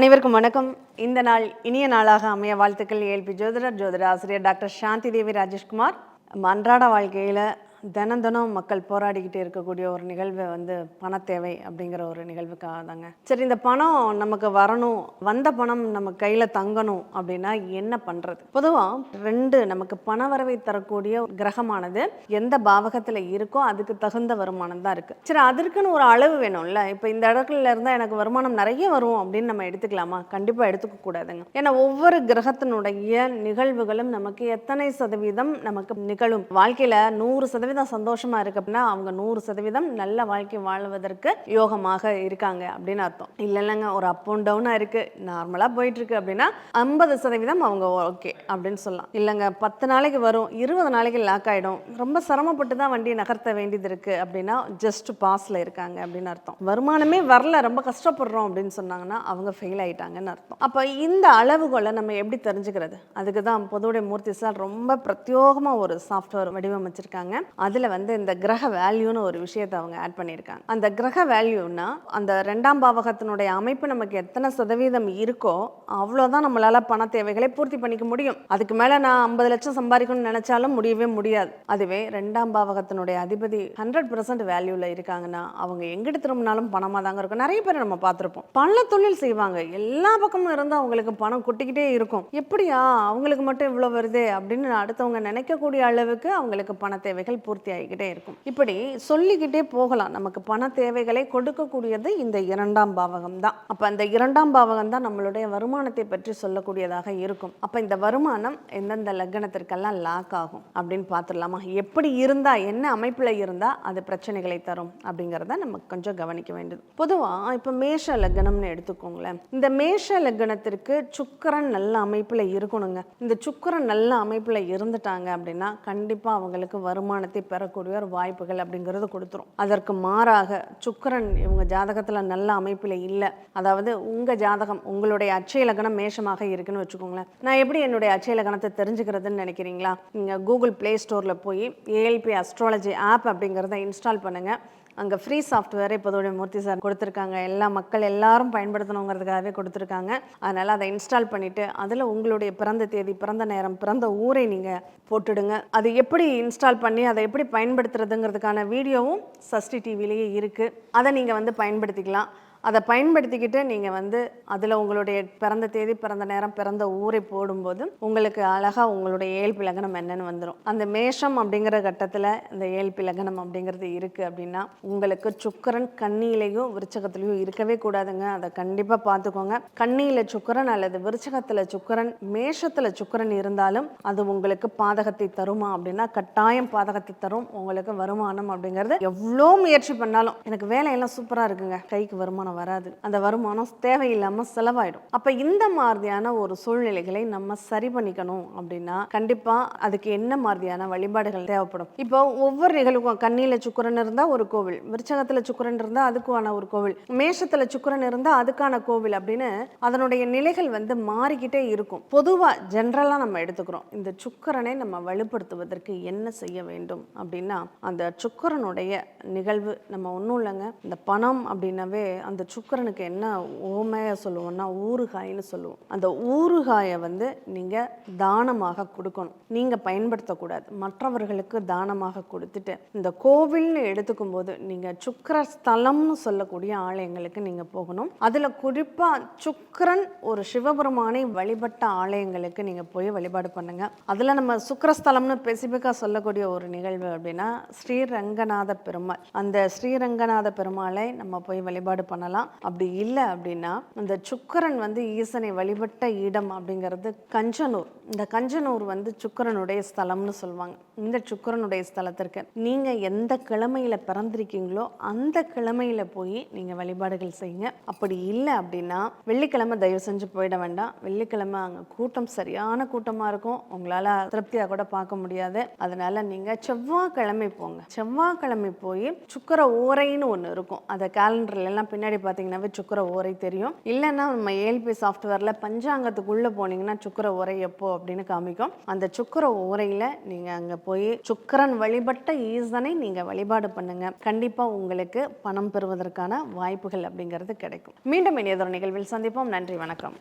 அனைவருக்கும் வணக்கம். இந்த நாள் இனிய நாளாக அமைய வாழ்த்துக்கள். ஏஎல்பி ஜோதிடர், ஜோதிட ஆசிரியர் டாக்டர் சாந்தி தேவி ராஜேஷ்குமார். அன்றாட வாழ்க்கையில் தினம் மக்கள் போராடிக்கிட்டே இருக்கக்கூடிய ஒரு நிகழ்வை பண தேவை அப்படிங்கிற ஒரு நிகழ்வுக்காக தாங்க. சரி, இந்த பணம் நமக்கு வரணும், வந்த பணம் நம்ம கையில் தங்கணும் அப்படின்னா என்ன பண்ணுறது? பொதுவாக நமக்கு பண வரவை தரக்கூடிய கிரகமானது எந்த பாவகத்தில் இருக்கோ அதுக்கு தகுந்த வருமானம் தான் இருக்குது. சரி, அதற்குன்னு ஒரு அளவு வேணும்ல. இப்போ இந்த இடத்துல இருந்தால் எனக்கு வருமானம் நிறைய வரும் அப்படின்னு நம்ம எடுத்துக்கலாமா? கண்டிப்பாக எடுத்துக்க கூடாதுங்க. ஏன்னா ஒவ்வொரு கிரகத்தினுடைய நிகழ்வுகளும் நமக்கு எத்தனை சதவீதம் நமக்கு நிகழும். வாழ்க்கையில் 100% சந்தோஷமா இருக்கு அப்படின்னா அவங்க 100% நல்ல வாழ்க்கை வாழ்வதற்கு யோகமாக இருக்காங்க அப்படின்னு அர்த்தம். இல்லைங்க, ஒரு அப் அண்ட் டவுனா இருக்கு, நார்மலா போயிட்டு இருக்கு அப்படின்னா 50% அவங்க ஓகே அப்படின்னு சொல்லலாம். இல்லைங்க, 10 நாளைக்கு வரும், 20 நாளைக்கு லாக் ஆயிடும், ரொம்ப சிரமப்பட்டு தான் வண்டியை நகர்த்த வேண்டியது இருக்கு அப்படின்னா ஜஸ்ட் பாஸ்ல இருக்காங்க அப்படின்னு அர்த்தம். வருமானமே வரல, ரொம்ப கஷ்டப்படுறோம் அப்படின்னு சொன்னாங்கன்னா அவங்க ஃபெயில் ஆயிட்டாங்கன்னு அர்த்தம். அப்ப இந்த அளவுகளை நம்ம எப்படி தெரிஞ்சுக்கிறது? அதுக்கு தான் பொதுவுடைய மூர்த்தி சார் ரொம்ப பிரத்யோகமா ஒரு சாஃப்ட்வேர் வடிவமைச்சிருக்காங்க. அதுல இந்த கிரக வேல்யூன்னு ஒரு விஷயத்தை அவங்க ஆட் பண்ணியிருக்காங்க. அந்த கிரக வேல்யூன்னா அந்த 2ஆம் பாவகத்தினுடைய அமைப்பு நமக்கு எத்தனை சதவீதம் இருக்கோ அவ்வளோதான் நம்மளால பண தேவைகளை பூர்த்தி பண்ணிக்க முடியும். அதுக்கு மேல நான் 50 லட்சம் சம்பாதிக்கணும்னு நினைச்சாலும் முடியவே முடியாது. அதுவே 2ஆம் பாவகத்தினுடைய அதிபதி 100% வேல்யூல இருக்காங்கன்னா அவங்க எங்கிட்டு திரும்பினாலும் பணமா தாங்க இருக்கும். நிறைய பேர் நம்ம பார்த்துருப்போம், பல தொழில் செய்வாங்க, எல்லா பக்கமும் இருந்தால் அவங்களுக்கு பணம் கொட்டிக்கிட்டே இருக்கும். எப்படியா அவங்களுக்கு மட்டும் இவ்வளோ வருது அப்படின்னு அடுத்தவங்க நினைக்கக்கூடிய அளவுக்கு அவங்களுக்கு பண தேவைகள் பூர்த்தி ஆகிக்கிட்டே இருக்கும். இப்படி சொல்லிக்கிட்டே போகலாம். நமக்கு பண தேவைகளை கொடுக்கக்கூடியது இந்த 2ஆம் பாவகம் தான். அப்ப அந்த 2ஆம் பாவகம் தான் நம்மளுடைய வருமானத்தை பற்றி சொல்லக்கூடியதாக இருக்கும். அப்ப இந்த வருமானம் எந்தெந்த லக்னத்திற்கெல்லாம் லாக் ஆகும் அப்படின்னு பார்த்துடலாமா? எப்படி இருந்தா, என்ன அமைப்புல இருந்தா அது பிரச்சனைகளை தரும் அப்படிங்கிறத நம்ம கொஞ்சம் கவனிக்க வேண்டியது. பொதுவா இப்ப மேஷ லக்னம்னு எடுத்துக்கோங்களேன். இந்த மேஷ லக்னத்திற்கு சுக்கிரன் நல்ல அமைப்புல இருக்கணுங்க. இந்த சுக்கிரன் நல்ல அமைப்புல இருந்துட்டாங்க அப்படின்னா கண்டிப்பா அவங்களுக்கு வருமானத்தை பெறக்கூடிய ஒரு வாய்ப்புகள் அப்படிங்கிறது கொடுத்துரும். அதற்கு மாறாக சுக்கிரன் இவங்க ஜாதகத்துல நல்ல அமைப்பில் இல்லை, அதாவது உங்க ஜாதகம் உங்களுடைய அட்சய லக்னம் மேஷமாக இருக்குன்னு வச்சுக்கோங்களேன். நான் எப்படி என்னுடைய அட்சய லக்னத்தை தெரிஞ்சுக்கிறதுன்னு நினைக்கிறீங்களா? நீங்க கூகுள் பிளே ஸ்டோர்ல போய் ஏஎல்பி அஸ்ட்ராலஜி ஆப் அப்படிங்கிறத இன்ஸ்டால் பண்ணுங்க. அங்கே ஃப்ரீ சாஃப்ட்வேரை இப்போதோடைய மூர்த்தி சார் கொடுத்துருக்காங்க. எல்லா மக்கள் எல்லாரும் பயன்படுத்தணுங்கிறதுக்காகவே கொடுத்துருக்காங்க. அதனால் அதை இன்ஸ்டால் பண்ணிவிட்டு அதில் உங்களுடைய பிறந்த தேதி, பிறந்த நேரம், பிறந்த ஊரை நீங்கள் போட்டுடுங்க. அது எப்படி இன்ஸ்டால் பண்ணி அதை எப்படி பயன்படுத்துறதுங்கிறதுக்கான வீடியோவும் சஷ்டி டிவிலேயே இருக்குது. அதை நீங்கள் பயன்படுத்திக்கலாம். அதை பயன்படுத்திக்கிட்டு நீங்கள் அதில் உங்களுடைய பிறந்த தேதி, பிறந்த நேரம், பிறந்த ஊரை போடும்போது உங்களுக்கு அழகாக உங்களுடைய ஏழ்பி லக்னம் என்னன்னு வந்துடும். அந்த மேஷம் அப்படிங்கிற கட்டத்தில் இந்த ஏழ்பி லக்னம் அப்படிங்கிறது இருக்குது அப்படின்னா உங்களுக்கு சுக்கிரன் கன்னியிலையும் விருச்சகத்திலையும் இருக்கவே கூடாதுங்க. அதை கண்டிப்பாக பார்த்துக்கோங்க. கன்னியில் சுக்கிரன் அல்லது விருச்சகத்தில் சுக்கிரன், மேஷத்தில் சுக்கிரன் இருந்தாலும் அது உங்களுக்கு பாதகத்தை தருமா அப்படின்னா கட்டாயம் பாதகத்தை தரும். உங்களுக்கு வருமானம் அப்படிங்கிறது எவ்வளோ முயற்சி பண்ணாலும், எனக்கு வேலையெல்லாம் சூப்பராக இருக்குங்க, கைக்கு வருமானம் வராது, அந்த வருமானம் தேவையில்லாம செலவாயிடும். அப்ப இந்த மாதிரியான ஒரு சூழ்நிலைகளை நம்ம சரி பண்ணிக்கணும் அப்படின்னா கண்டிப்பா அதுக்கு என்ன மாதிரியான வழிபாடுகள் தேவைப்படும்? இப்போ ஒவ்வொரு நிகழ்வுக்கும் கன்னியில சுக்கிரன் இருந்தா ஒரு கோவில், விருச்சகத்துல சுக்கிரன் இருந்தா அதுக்கான ஒரு கோவில், மேஷத்துல சுக்கிரன் இருந்தா அதுக்கான கோவில் அப்படின்னு அதனுடைய நிலைகள் மாறிக்கிட்டே இருக்கும். பொதுவா ஜென்ரலா நம்ம எடுத்துக்கிறோம். இந்த சுக்கிரனை நம்ம வலுப்படுத்துவதற்கு என்ன செய்ய வேண்டும் அப்படின்னா அந்த சுக்கிரனுடைய நிகழ்வு நம்ம ஒன்றும் இல்லைங்க. இந்த பணம் அப்படின்னாவே அந்த சுக்கிரனுக்கு என்ன ஓமையா சொல்லுவோம்னா ஊறுகாய்னு சொல்லுவோம். அந்த ஊறுகாயை நீங்கள் தானமாக கொடுக்கணும். நீங்கள் பயன்படுத்தக்கூடாது, மற்றவர்களுக்கு தானமாக கொடுத்துட்டு இந்த கோவில்னு எடுத்துக்கும் போது நீங்கள் சுக்கிர ஸ்தலம்னு சொல்லக்கூடிய ஆலயங்களுக்கு நீங்கள் போகணும். அதில் குறிப்பாக சுக்கிரன் ஒரு சிவபெருமானை வழிபட்ட ஆலயங்களுக்கு நீங்கள் போய் வழிபாடு பண்ணுங்க. அதில் நம்ம சுக்கிரஸ்தலம்னு ஸ்பெசிஃபிக்காக சொல்லக்கூடிய ஒரு நிகழ்வு அப்படின்னா ஸ்ரீரங்கநாத பெருமாள். அந்த ஸ்ரீரங்கநாத பெருமாளை நம்ம போய் வழிபாடு பண்ணலாம். அப்படி இல்லை அப்படின்னா இந்த சுக்கிரன் ஈசனை வழிபட்ட இடம் அப்படிங்கிறது கஞ்சனூர். இந்த கஞ்சனூர் சுக்கிரனுடைய ஸ்தலம்னு சொல்லுவாங்க. இந்த சுக்கிரனுடைய ஸ்தலத்திற்கு நீங்க எந்த கிழமையில பிறந்திருக்கீங்களோ அந்த கிழமையில போய் நீங்க வழிபாடுகள் செய்யுங்க. அப்படி இல்லை அப்படின்னா வெள்ளிக்கிழமை தயவு செஞ்சு போயிட வேண்டாம். வெள்ளிக்கிழமை அங்க கூட்டம் சரியான கூட்டமா இருக்கும், உங்களால திருப்தியா கூட பார்க்க முடியாது. அதனால நீங்க செவ்வாய்க்கிழமை போங்க. செவ்வாய்க்கிழமை போய் சுக்கிர ஓரைன்னு ஒன்று இருக்கும், அதை கேலண்டர்ல எல்லாம் பின்னாடி பின்னாடி பார்த்தீங்கன்னாவே சுக்கிர ஓரை தெரியும். இல்லைன்னா நம்ம ஏஎல்பி சாஃப்ட்வேரில் பஞ்சாங்கத்துக்குள்ளே போனீங்கன்னா சுக்கிர ஓரை எப்போ அப்படின்னு காமிக்கும். அந்த சுக்கிர ஓரையில் நீங்கள் அங்கே போய் சுக்கிரன் வழிபட்ட ஈசனை நீங்கள் வழிபாடு பண்ணுங்க. கண்டிப்பாக உங்களுக்கு பணம் பெறுவதற்கான வாய்ப்புகள் அப்படிங்கிறது கிடைக்கும். மீண்டும் இனியதொரு நிகழ்வில் சந்திப்போம். நன்றி, வணக்கம்.